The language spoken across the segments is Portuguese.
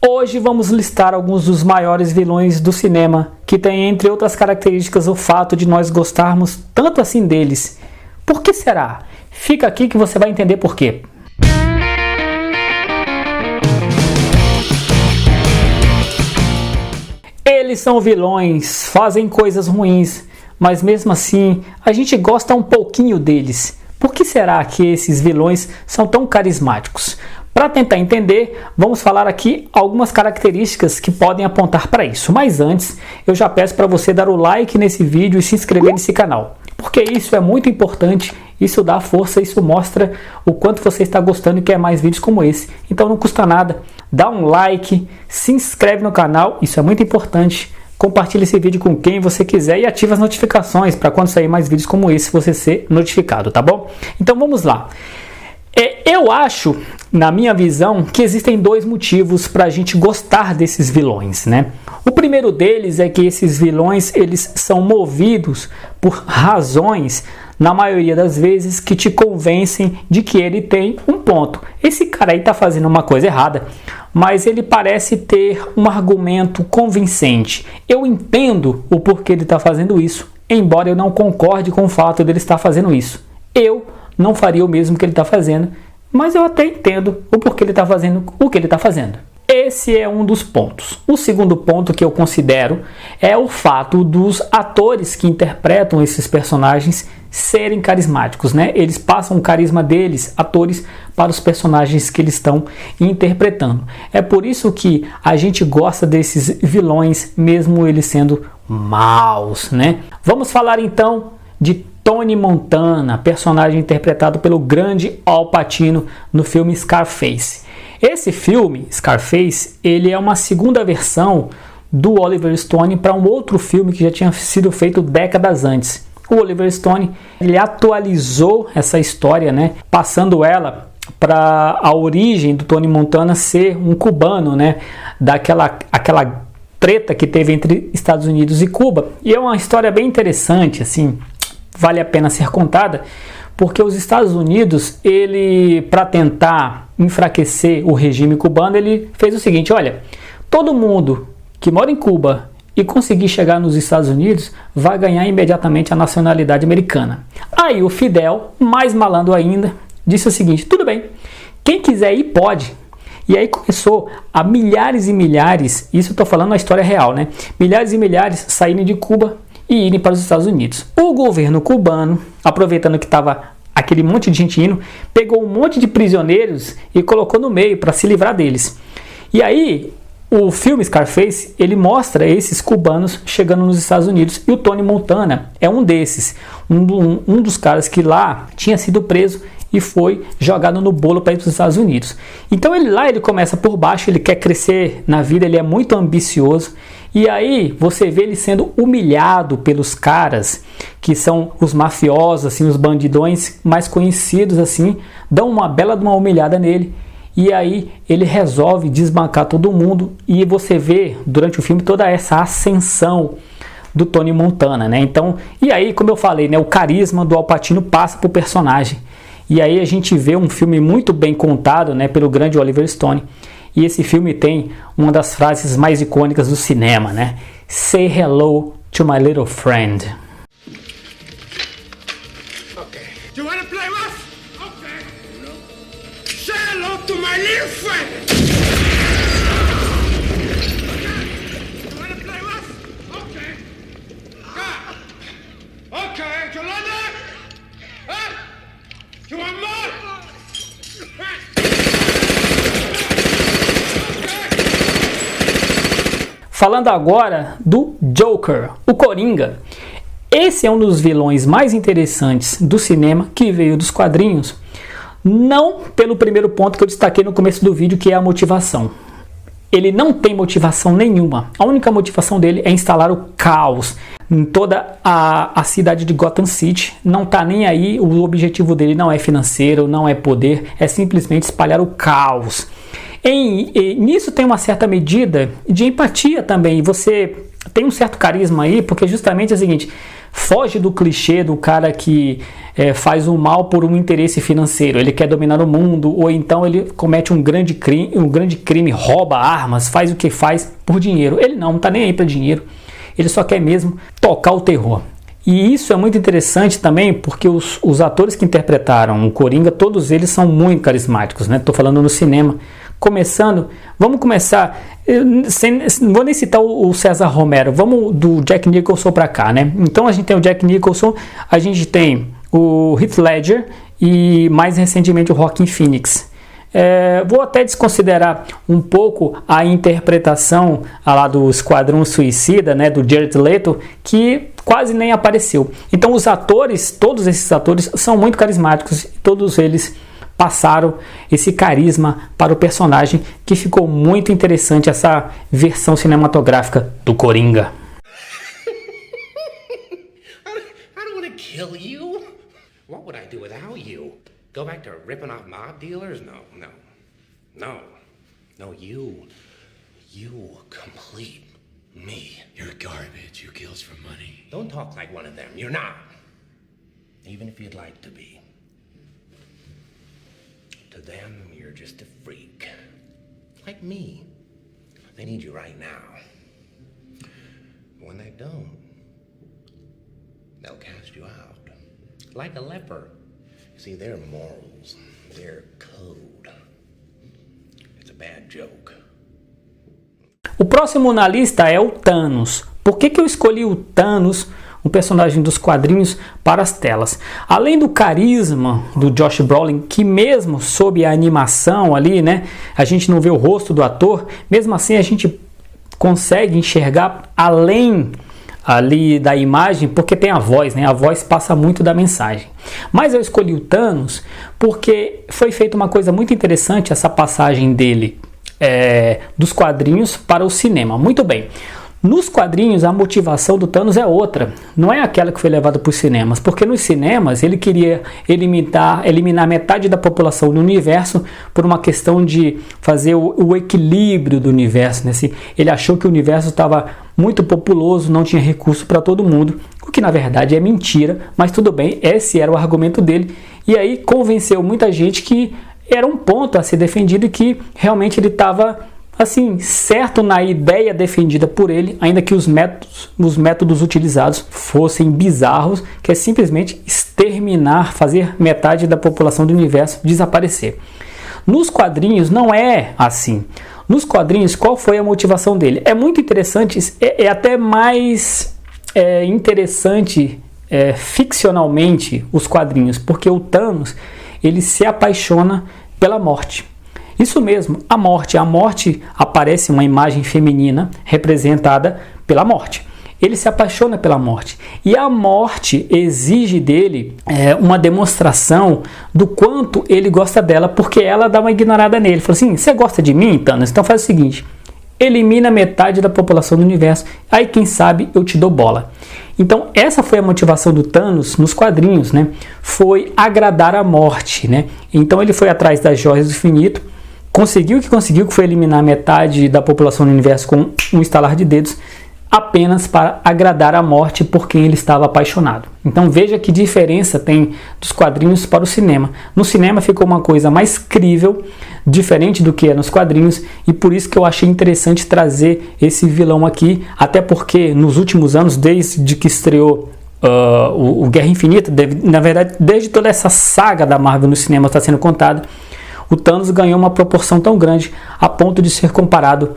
Hoje vamos listar alguns dos maiores vilões do cinema, que tem entre outras características o fato de nós gostarmos tanto assim deles. Por que será? Fica aqui que você vai entender por quê. Eles são vilões, fazem coisas ruins, mas mesmo assim a gente gosta um pouquinho deles. Por que será que esses vilões são tão carismáticos? Para tentar entender, vamos falar aqui algumas características que podem apontar para isso. Mas antes, eu já peço para você dar o like nesse vídeo e se inscrever nesse canal. Porque isso é muito importante, isso dá força, isso mostra o quanto você está gostando e quer mais vídeos como esse. Então não custa nada, dá um like, se inscreve no canal, isso é muito importante. Compartilhe esse vídeo com quem você quiser e ative as notificações para quando sair mais vídeos como esse você ser notificado, tá bom? Então vamos lá. Eu acho, na minha visão, que existem dois motivos para a gente gostar desses vilões, né? O primeiro deles é que esses vilões, eles são movidos por razões, na maioria das vezes, que te convencem de que ele tem um ponto. Esse cara aí tá fazendo uma coisa errada, mas ele parece ter um argumento convincente. Eu entendo o porquê ele está fazendo isso, embora eu não concorde com o fato dele estar fazendo isso. Eu não faria o mesmo que ele está fazendo, mas eu até entendo o porquê ele está fazendo o que ele está fazendo. Esse é um dos pontos. O segundo ponto que eu considero é o fato dos atores que interpretam esses personagens serem carismáticos, né? Eles passam o carisma deles, atores, para os personagens que eles estão interpretando. É por isso que a gente gosta desses vilões, mesmo eles sendo maus, né? Vamos falar então de Tony Montana, personagem interpretado pelo grande Al Pacino no filme Scarface. Esse filme, Scarface, ele é uma segunda versão do Oliver Stone para um outro filme que já tinha sido feito décadas antes. O Oliver Stone, ele atualizou essa história, né, passando ela para a origem do Tony Montana ser um cubano, né, aquela treta que teve entre Estados Unidos e Cuba. E é uma história bem interessante, assim, vale a pena ser contada, porque os Estados Unidos, ele, para tentar enfraquecer o regime cubano, ele fez o seguinte: olha, todo mundo que mora em Cuba e conseguir chegar nos Estados Unidos vai ganhar imediatamente a nacionalidade americana. Aí o Fidel, mais malandro ainda, disse o seguinte: tudo bem, quem quiser ir pode. E aí começou a milhares e milhares, isso eu estou falando na história real, né? Milhares e milhares saírem de Cuba e irem para os Estados Unidos. O governo cubano, aproveitando que estava aquele monte de gente indo, pegou um monte de prisioneiros e colocou no meio para se livrar deles. E aí o filme Scarface, ele mostra esses cubanos chegando nos Estados Unidos, e o Tony Montana é um desses, um dos caras que lá tinha sido preso e foi jogado no bolo para ir para os Estados Unidos. Então ele começa por baixo, ele quer crescer na vida, ele é muito ambicioso, e aí você vê ele sendo humilhado pelos caras que são os mafiosos, assim, os bandidões mais conhecidos, assim, dão uma bela de uma humilhada nele. E aí ele resolve desbancar todo mundo, e você vê durante o filme toda essa ascensão do Tony Montana, né? Então, e aí, como eu falei, né, o carisma do Al Pacino passa pro personagem. E aí a gente vê um filme muito bem contado, né, pelo grande Oliver Stone. E esse filme tem uma das frases mais icônicas do cinema, né? Say hello to my little friend. Okay. Do you want to play rough? Okay. No. Say hello to my little friend. You want to play rough? Okay. Okay. You like that? Huh? You want more? Falando agora do Joker, o Coringa. Esse é um dos vilões mais interessantes do cinema que veio dos quadrinhos, não pelo primeiro ponto que eu destaquei no começo do vídeo, que é a motivação. Ele não tem motivação nenhuma. A única motivação dele é instalar o caos em toda a cidade de Gotham City. Não está nem aí, o objetivo dele não é financeiro, não é poder, é simplesmente espalhar o caos. Nisso tem uma certa medida de empatia também. Você tem um certo carisma aí, porque justamente é o seguinte: foge do clichê do cara que faz o mal por um interesse financeiro, ele quer dominar o mundo, ou então ele comete um grande crime, rouba armas, faz o que faz por dinheiro. Ele não está nem aí para dinheiro, ele só quer mesmo tocar o terror. E isso é muito interessante também, porque os atores que interpretaram o Coringa, todos eles são muito carismáticos, né? Estou falando no cinema. Vamos começar, não vou nem citar o César Romero, vamos do Jack Nicholson para cá, né? Então a gente tem o Jack Nicholson, a gente tem o Heath Ledger e mais recentemente o Joaquin Phoenix. Vou até desconsiderar um pouco a interpretação lá do Esquadrão Suicida, né, do Jared Leto, que quase nem apareceu. Então os atores, todos esses atores são muito carismáticos, todos eles passaram esse carisma para o personagem, que ficou muito interessante essa versão cinematográfica do Coringa. I don't want to kill you. What would I do without you? Go back to ripping off mob dealers? No. You complete me. You're garbage. You kills for money. Don't talk like one of them. You're not. Even if you'd like to be. To them, you're just a freak. Like me. They need you right now. When they don't, they'll cast you out. Like a leper. See, their morals, their code. It's a bad joke. O próximo na lista é o Thanos. Por que eu escolhi o Thanos, um personagem dos quadrinhos, para as telas? Além do carisma do Josh Brolin, que mesmo sob a animação ali, né, a gente não vê o rosto do ator, mesmo assim a gente consegue enxergar além ali da imagem, porque tem a voz, né? A voz passa muito da mensagem. Mas eu escolhi o Thanos porque foi feita uma coisa muito interessante, essa passagem dele dos quadrinhos para o cinema. Muito bem. Nos quadrinhos, a motivação do Thanos é outra. Não é aquela que foi levada para os cinemas. Porque nos cinemas, ele queria eliminar metade da população do universo por uma questão de fazer o equilíbrio do universo, né? Ele achou que o universo estava muito populoso, não tinha recurso para todo mundo. O que, na verdade, é mentira. Mas tudo bem, esse era o argumento dele. E aí convenceu muita gente que era um ponto a ser defendido e que realmente ele estava assim, certo na ideia defendida por ele, ainda que os métodos utilizados fossem bizarros, que é simplesmente exterminar, fazer metade da população do universo desaparecer. Nos quadrinhos não é assim. Nos quadrinhos, qual foi a motivação dele? É muito interessante, é até mais interessante ficcionalmente os quadrinhos, porque o Thanos, ele se apaixona pela morte. Isso mesmo, a morte aparece uma imagem feminina representada pela morte. Ele se apaixona pela morte e a morte exige dele uma demonstração do quanto ele gosta dela, porque ela dá uma ignorada nele. Fala assim: você gosta de mim, Thanos? Então faz o seguinte, elimina metade da população do universo, aí quem sabe eu te dou bola. Então essa foi a motivação do Thanos nos quadrinhos, né? Foi agradar a morte, né? Então ele foi atrás das joias do infinito, conseguiu, que foi eliminar metade da população do universo com um estalar de dedos, apenas para agradar a morte por quem ele estava apaixonado. Então veja que diferença tem dos quadrinhos para o cinema. No cinema ficou uma coisa mais crível, diferente do que é nos quadrinhos, e por isso que eu achei interessante trazer esse vilão aqui, até porque nos últimos anos, desde que estreou o Guerra Infinita, na verdade, desde toda essa saga da Marvel no cinema está sendo contada, o Thanos ganhou uma proporção tão grande a ponto de ser comparado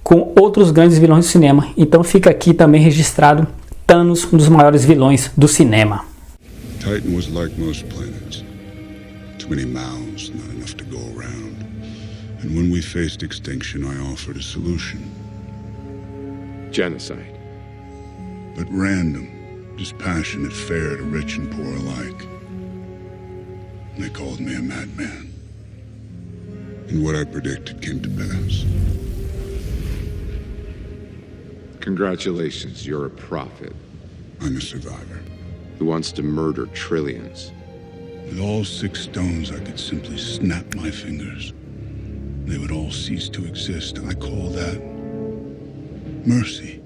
com outros grandes vilões do cinema. Então fica aqui também registrado Thanos, um dos maiores vilões do cinema. Titan was like most planets. Too many mouths, not enough to go around. And when we faced extinction, I offered a solution. Genocide. But random, dispassionate, fair to rich and poor alike. They called me a madman. And what I predicted came to pass. Congratulations, you're a prophet. I'm a survivor. Who wants to murder trillions. With all 6 stones, I could simply snap my fingers. They would all cease to exist. I call that mercy.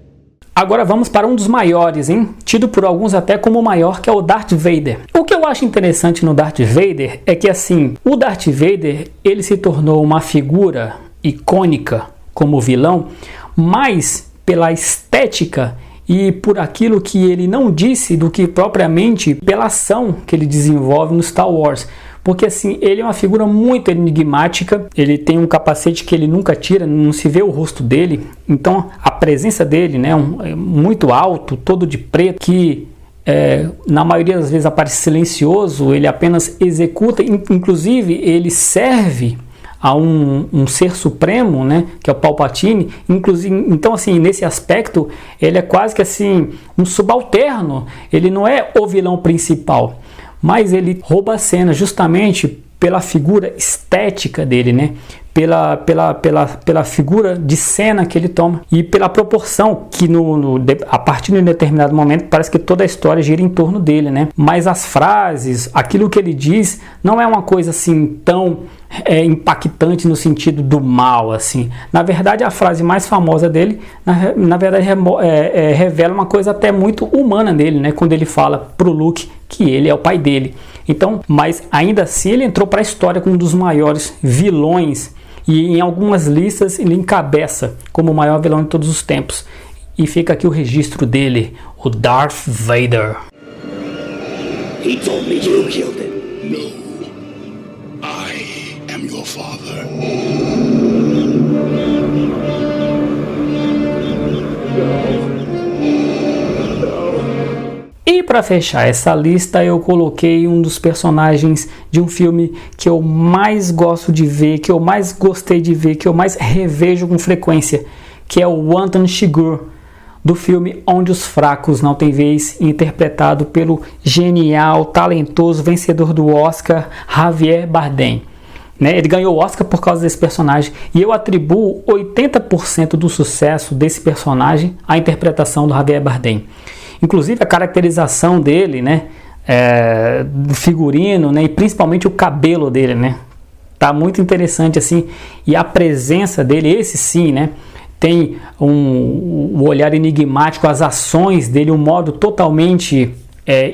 Agora vamos para um dos maiores, hein? Tido por alguns até como o maior, que é o Darth Vader. O que eu acho interessante no Darth Vader é que, assim, o Darth Vader, ele se tornou uma figura icônica como vilão, mas pela estética e por aquilo que ele não disse do que propriamente pela ação que ele desenvolve no Star Wars. Porque assim, ele é uma figura muito enigmática, ele tem um capacete que ele nunca tira, não se vê o rosto dele, então a presença dele, né, é muito alto, todo de preto, que na maioria das vezes aparece silencioso, ele apenas executa, inclusive ele serve a um ser supremo, né, que é o Palpatine, inclusive, então assim, nesse aspecto, ele é quase que assim, um subalterno, ele não é o vilão principal, mas ele rouba a cena justamente pela figura estética dele, né? Pela figura de cena que ele toma e pela proporção que a partir de um determinado momento parece que toda a história gira em torno dele, né? Mas as frases, aquilo que ele diz não é uma coisa assim tão impactante no sentido do mal, assim. Na verdade, a frase mais famosa dele, na verdade, revela uma coisa até muito humana dele, né? Quando ele fala pro Luke que ele é o pai dele. Então, mas ainda assim ele entrou para a história como um dos maiores vilões e em algumas listas ele encabeça como o maior vilão de todos os tempos. E fica aqui o registro dele, o Darth Vader. He told me you killed him. No. I am your father. E para fechar essa lista, eu coloquei um dos personagens de um filme que eu mais gosto de ver, que eu mais gostei de ver, que eu mais revejo com frequência, que é o Anton Chigurh, do filme Onde os Fracos Não Têm Vez, interpretado pelo genial, talentoso, vencedor do Oscar, Javier Bardem. Ele ganhou o Oscar por causa desse personagem e eu atribuo 80% do sucesso desse personagem à interpretação do Javier Bardem. Inclusive a caracterização dele, né, do figurino, né, e principalmente o cabelo dele, né, tá muito interessante assim, e a presença dele, esse sim, né, tem um olhar enigmático, as ações dele, um modo totalmente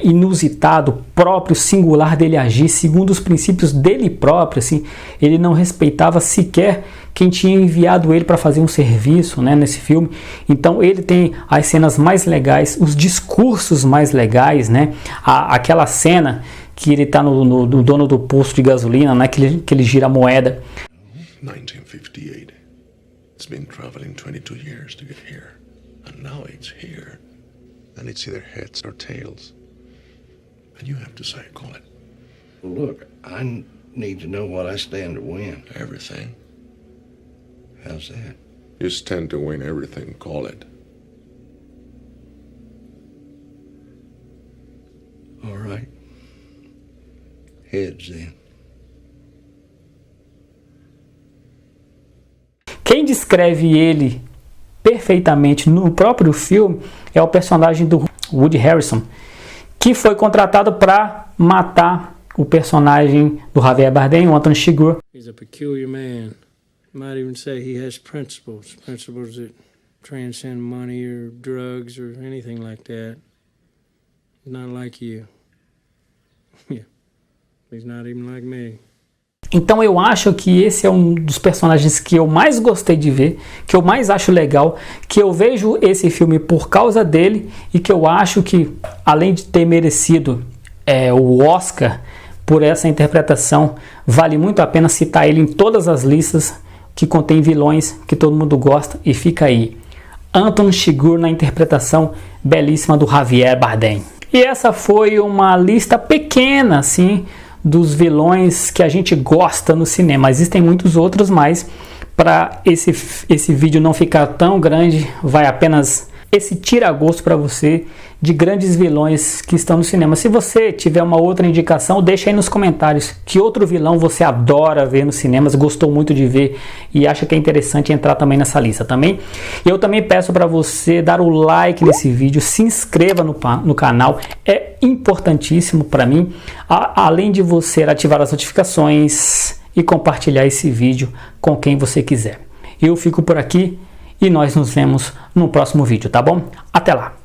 inusitado, próprio, singular dele agir, segundo os princípios dele próprio, assim, ele não respeitava sequer quem tinha enviado ele para fazer um serviço, né, nesse filme. Então ele tem as cenas mais legais, os discursos mais legais, né, aquela cena que ele está no dono do posto de gasolina, né, que ele gira a moeda. 1958. It's been traveling 22 years to get here. And now it's here. And it's either heads or tails. And you have to say, call it. Well, look, I need to know what I stand to win. Everything. How's that? You stand to win everything, call it. All right. Heads, then. Quem descreve ele perfeitamente no próprio filme é o personagem do Woody Harrelson, que foi contratado para matar o personagem do Javier Bardem, o Anton Chigurh. He's a peculiar man. You might even say he has principles that transcend money or drugs or anything like that. He's not like you. Yeah. He's not even like me. Então eu acho que esse é um dos personagens que eu mais gostei de ver, que eu mais acho legal, que eu vejo esse filme por causa dele e que eu acho que, além de ter merecido o Oscar por essa interpretação, vale muito a pena citar ele em todas as listas que contém vilões que todo mundo gosta. E fica aí, Anton Chigurh na interpretação belíssima do Javier Bardem. E essa foi uma lista pequena, assim, dos vilões que a gente gosta no cinema. Existem muitos outros, mas para esse vídeo não ficar tão grande, vai apenas esse tira-gosto para você de grandes vilões que estão no cinema. Se você tiver uma outra indicação, deixa aí nos comentários que outro vilão você adora ver nos cinemas, gostou muito de ver e acha que é interessante entrar também nessa lista também. Eu também peço para você dar o like nesse vídeo, se inscreva no canal, é importantíssimo para mim, além de você ativar as notificações e compartilhar esse vídeo com quem você quiser. Eu fico por aqui e nós nos vemos no próximo vídeo, tá bom? Até lá!